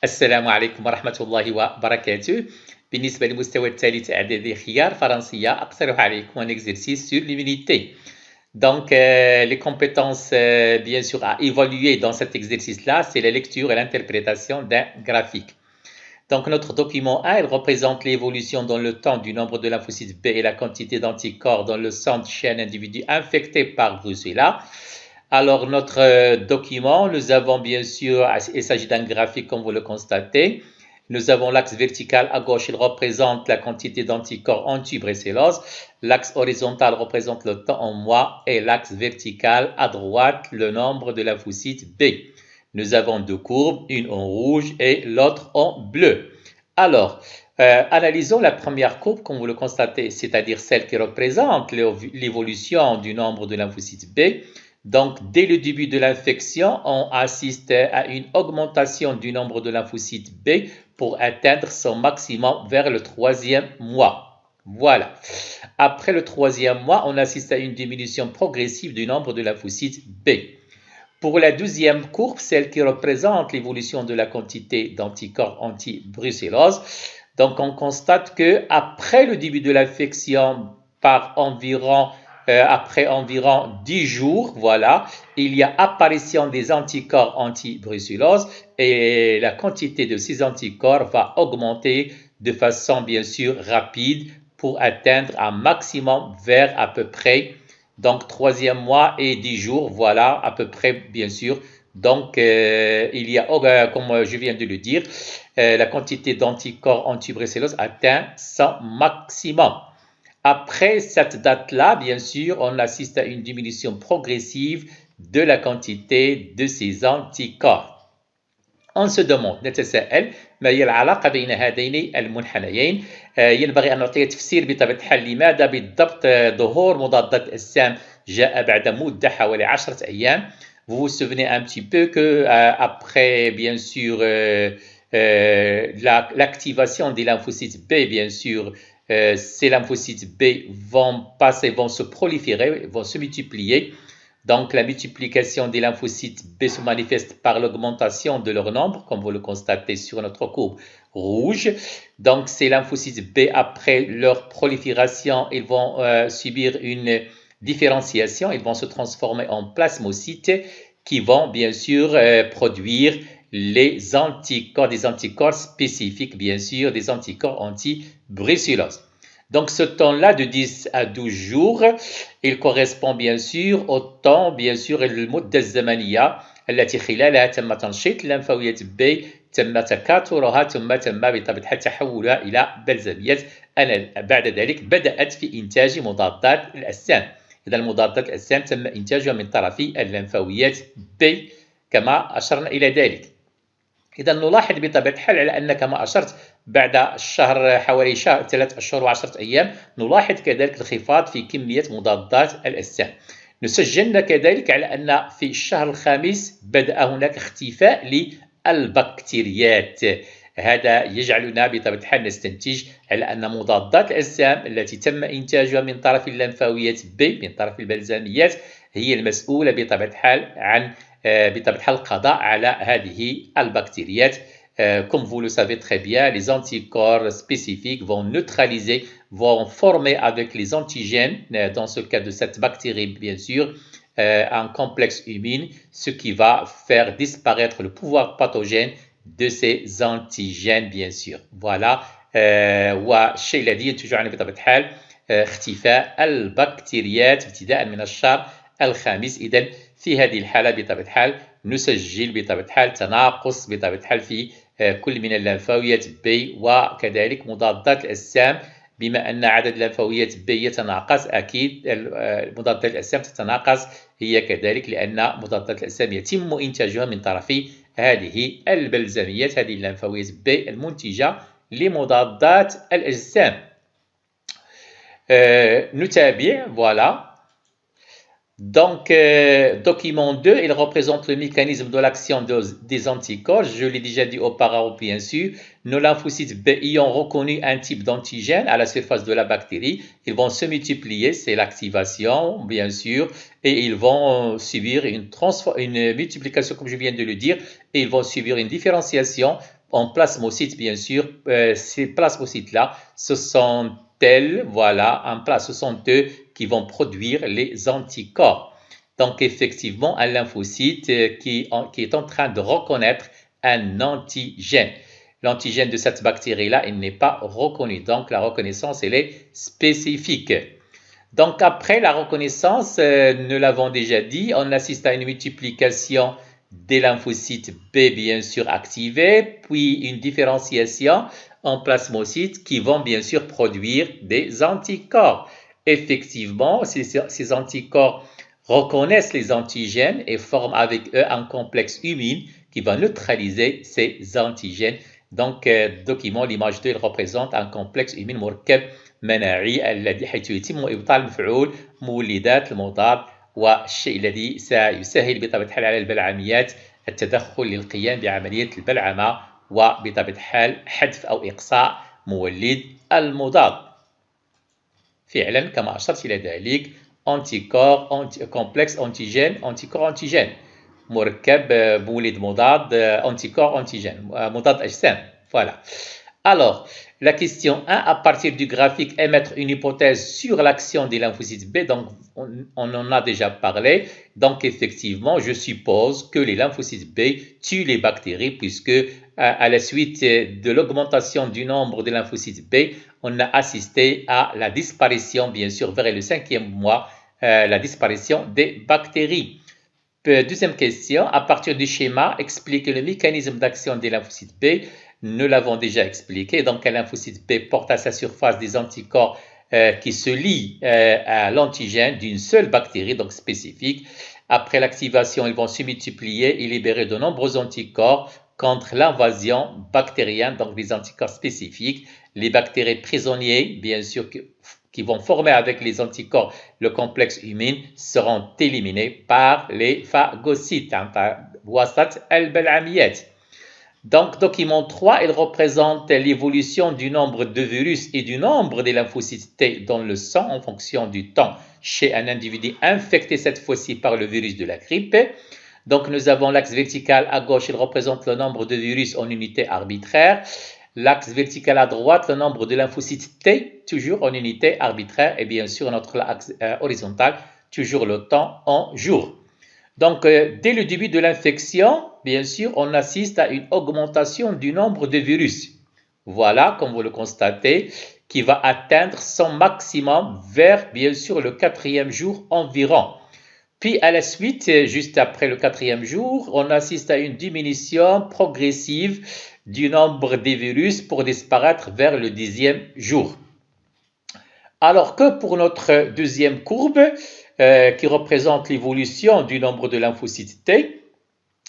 السلام عليكم ورحمة الله وبركاته. بالنسبة للمستوى الثالث إعدادي خيار فرنسية أقترح عليكم un exercice sur l'immunité. Donc, les compétences, bien sûr, à évaluer dans cet exercice-là, c'est la lecture et l'interprétation d'un graphique. Donc, notre document 1, il représente l'évolution dans le temps du nombre de lymphocytes B et la quantité d'anticorps dans le sang chez un individu infecté par Brucella. Alors, notre document, nous avons bien sûr, il s'agit d'un graphique comme vous le constatez. Nous avons l'axe vertical à gauche, il représente la quantité d'anticorps anti-brucellose. L'axe horizontal représente le temps en mois et l'axe vertical à droite, le nombre de lymphocytes B. Nous avons deux courbes, une en rouge et l'autre en bleu. Alors, analysons la première courbe, comme vous le constatez, c'est-à-dire celle qui représente l'évolution du nombre de lymphocytes B. Donc, dès le début de l'infection, on assiste à une augmentation du nombre de lymphocytes B pour atteindre son maximum vers le troisième mois. Voilà. Après le troisième mois, on assiste à une diminution progressive du nombre de lymphocytes B. Pour la deuxième courbe, celle qui représente l'évolution de la quantité d'anticorps anti-brucellose, donc on constate que après le début de l'infection, après environ 10 jours, voilà, il y a apparition des anticorps anti-brucellose et la quantité de ces anticorps va augmenter de façon bien sûr rapide pour atteindre un maximum vers à peu près donc troisième mois et 10 jours, voilà à peu près bien sûr. Donc il y a, comme je viens de le dire, la quantité d'anticorps anti-brucellose atteint son maximum. Après cette date-là, bien sûr, on assiste à une diminution progressive de la quantité de ces anticorps. On se demande نتساءل ما هي العلاقة بين هذين المنحنيين؟ ينبغي أن نعطي تفسير بطبيعة الحال لماذا بالضبط ظهور مضادات الأجسام جاء بعد مدة حوالي 10 أيام. Vous vous souvenez un petit peu que après bien sûr l'activation des lymphocytes B, bien sûr, ces lymphocytes B vont se proliférer, vont se multiplier. Donc, la multiplication des lymphocytes B se manifeste par l'augmentation de leur nombre, comme vous le constatez sur notre courbe rouge. Donc, ces lymphocytes B, après leur prolifération, ils vont subir une différenciation. Ils vont se transformer en plasmocytes qui vont bien sûr produire les anticorps, des anticorps spécifiques, bien sûr, des anticorps anti-brucellose. Donc, ce temps-là de 10 à 12 jours, il correspond bien sûr au temps, bien sûr, المدة الزمنية التي خلالها تم تنشيط الليمفاويات B، تم تكاثرها، ثم تم بطبيعة الحال تحولها إلى بلزميات. بعد ذلك بدأت في إنتاج مضادات الأجسام. إذا المضادات الأجسام تم إنتاجها من طرف الليمفاويات B كما أشرنا إلى ذلك. إذا نلاحظ بطبيعة الحال على أن كما أشرت بعد الشهر حوالي 3 أشهر و10 أيام نلاحظ كذلك انخفاض في كمية مضادات الأجسام. نسجلنا كذلك على أن في الشهر الخامس بدأ هناك اختفاء للبكتيريات. هذا يجعلنا بطبيعة الحال نستنتج على أن مضادات الأجسام التي تم إنتاجها من طرف الليمفاويات B من طرف البلزميات هي المسؤولة بطبيعة الحال عن القضاء على هذه البكتيريات. Comme vous le savez très bien, les anticorps spécifiques vont neutraliser, vont former avec les antigènes, dans ce cas de cette bactérie bien sûr, un complexe immune, ce qui va faire disparaître le pouvoir pathogène de ces antigènes bien sûr. Voilà. والشيء الذي ينتج عنه بطبيعة الحال اختفاء البكتيريات ابتداء من الشهر الخامس. إذن في هذه الحالة بطبيعة الحال نسجل بطبيعة الحال تناقص بطبيعة الحال في كل من الليمفاويات B وكذلك مضادات الأجسام. بما أن عدد الليمفاويات B يتناقص أكيد مضادات الأجسام تتناقص هي كذلك، لأن مضادات الأجسام يتم إنتاجها من طرف هذه البلزميات، هذه الليمفاويات B المنتجة لمضادات الأجسام. نتابع. voilà. Donc, document 2, il représente le mécanisme de l'action des anticorps. Je l'ai déjà dit auparavant, bien sûr. Nos lymphocytes B ayant reconnu un type d'antigène à la surface de la bactérie, ils vont se multiplier, c'est l'activation, bien sûr, et ils vont subir une multiplication, comme je viens de le dire, et ils vont subir une différenciation en plasmocytes, bien sûr. Ces plasmocytes-là, ce sont elles, voilà, en place, ce sont eux qui vont produire les anticorps. Donc, effectivement, un lymphocyte qui est en train de reconnaître un antigène. L'antigène de cette bactérie-là, il n'est pas reconnu. Donc, la reconnaissance, elle est spécifique. Donc, après la reconnaissance, nous l'avons déjà dit, on assiste à une multiplication des lymphocytes B, bien sûr, activés, puis une différenciation en plasmocytes qui vont, bien sûr, produire des anticorps. Effectivement, ces anticorps reconnaissent les antigènes et forment avec eux un complexe immun qui va neutraliser ces antigènes. Donc, document, l'image 2, il représente un complexe immun مركب مناعي الذي حيث يتم إبطال مفعول مولدات المضاد والشيء الذي سيسهل بطبيعة الحال على البلعميات التدخل للقيام بعملية البلعمة وبطبيعة الحال حذف أو إقصاء مولد المضاد. فعلا كما أشرت إلى ذلك anticorps, complexe antigène, anticorps antigène. مركب مولد مضاد anticorps antigène, مضاد أجسام. Voilà. Alors, la question 1, à partir du graphique, émettre une hypothèse sur l'action des lymphocytes B. Donc, on en a déjà parlé. Donc, effectivement, je suppose que les lymphocytes B tuent les bactéries puisque à la suite de l'augmentation du nombre de lymphocytes B, on a assisté à la disparition, bien sûr, vers le 5e mois, la disparition des bactéries. Deuxième question, à partir du schéma, explique le mécanisme d'action des lymphocytes B. Nous l'avons déjà expliqué. Donc, un lymphocyte B porte à sa surface des anticorps qui se lient à l'antigène d'une seule bactérie, donc spécifique. Après l'activation, ils vont se multiplier et libérer de nombreux anticorps contre l'invasion bactérienne, donc des anticorps spécifiques. Les bactéries prisonniers, bien sûr, qui vont former avec les anticorps le complexe immun, seront éliminées par les phagocytes, par wasat al-bal'amiyat. Donc, document 3, il représente l'évolution du nombre de virus et du nombre de lymphocytes T dans le sang en fonction du temps chez un individu infecté cette fois-ci par le virus de la grippe. Donc, nous avons l'axe vertical à gauche, il représente le nombre de virus en unité arbitraire. L'axe vertical à droite, le nombre de lymphocytes T, toujours en unité arbitraire. Et bien sûr, notre axe horizontal, toujours le temps en jours. Donc, dès le début de l'infection, bien sûr, on assiste à une augmentation du nombre de virus. Voilà, comme vous le constatez, qui va atteindre son maximum vers, bien sûr, le 4e jour environ. Puis, à la suite, juste après le 4e jour, on assiste à une diminution progressive du nombre des virus pour disparaître vers le 10e jour. Alors que pour notre deuxième courbe, qui représente l'évolution du nombre de lymphocytes T.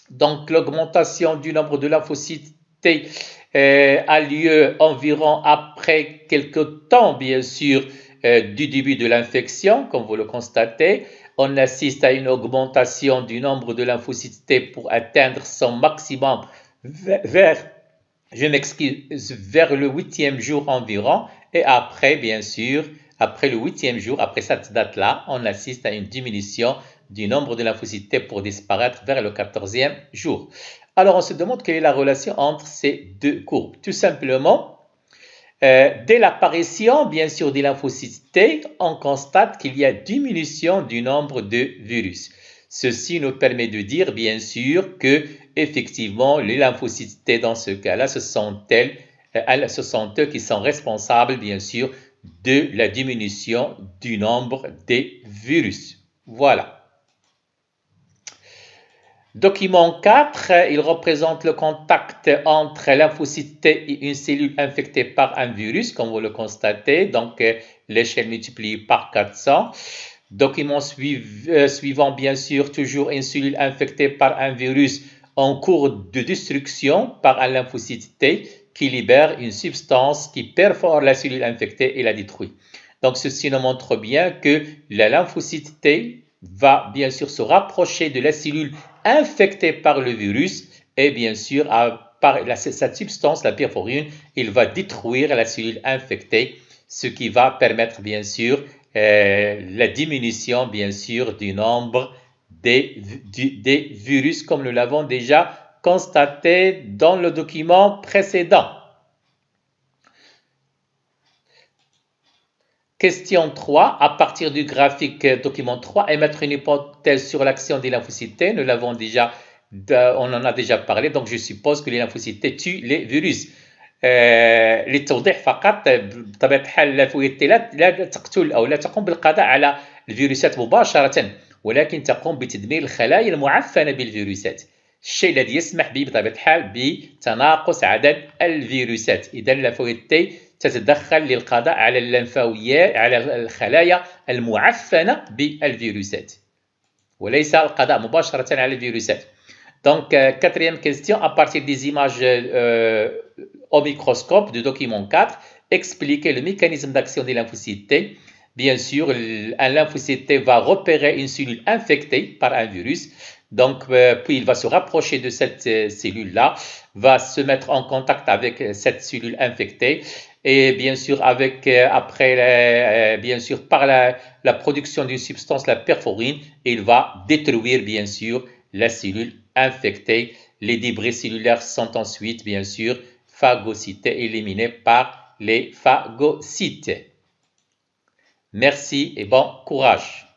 Donc, l'augmentation du nombre de lymphocytes T a lieu environ après quelques temps, bien sûr, du début de l'infection, comme vous le constatez. On assiste à une augmentation du nombre de lymphocytes T pour atteindre son maximum vers le 8e jour environ. Et après, bien sûr, après le 8e jour, après cette date-là, on assiste à une diminution du nombre de lymphocytes T pour disparaître vers le 14e jour. Alors, on se demande quelle est la relation entre ces deux courbes. Tout simplement, dès l'apparition, bien sûr, des lymphocytes T, on constate qu'il y a diminution du nombre de virus. Ceci nous permet de dire, bien sûr, que effectivement, les lymphocytes T, dans ce cas-là, ce sont eux qui sont responsables, bien sûr, de la diminution du nombre des virus. Voilà. Document 4, il représente le contact entre lymphocyte T et une cellule infectée par un virus, comme vous le constatez. Donc, l'échelle multipliée par 400. Document suivant, bien sûr, toujours une cellule infectée par un virus en cours de destruction par un lymphocyte T qui libère une substance qui perfore la cellule infectée et la détruit. Donc, ceci nous montre bien que la lymphocyte T va bien sûr se rapprocher de la cellule infectée par le virus et bien sûr, par cette substance, la perforine, il va détruire la cellule infectée, ce qui va permettre bien sûr la diminution bien sûr du nombre des virus comme nous l'avons déjà constaté dans le document précédent. Question 3. À partir du graphique document 3, émettre une hypothèse sur l'action des lymphocytes T. Nous l'avons déjà, on en a déjà parlé, donc je suppose que les lymphocytes T tuent les virus. للتوضيح فقط بطبيعة الحال الليمفويد تي لا تقتل أو لا تقوم بالقضاء على الفيروسات مباشرة، ولكن تقوم بتدمير الخلايا المعفنة بالفيروسات، الشيء الذي يسمح به بطبيعة الحال بتناقص عدد الفيروسات. إذا الليمفويد تي تتدخل للقضاء على الليمفاويات على الخلايا المعفنة بالفيروسات وليس القضاء مباشرة على الفيروسات. Donc, quatrième question, à partir des images au microscope du document 4, expliquez le mécanisme d'action des lymphocytes T. Bien sûr, un lymphocyte T va repérer une cellule infectée par un virus. Donc, puis il va se rapprocher de cette cellule-là, va se mettre en contact avec cette cellule infectée. Et bien sûr, bien sûr, par la production d'une substance, la perforine, il va détruire, bien sûr, la cellule infectée. Les débris cellulaires sont ensuite, bien sûr, phagocytés, éliminés par les phagocytes. Merci et bon courage.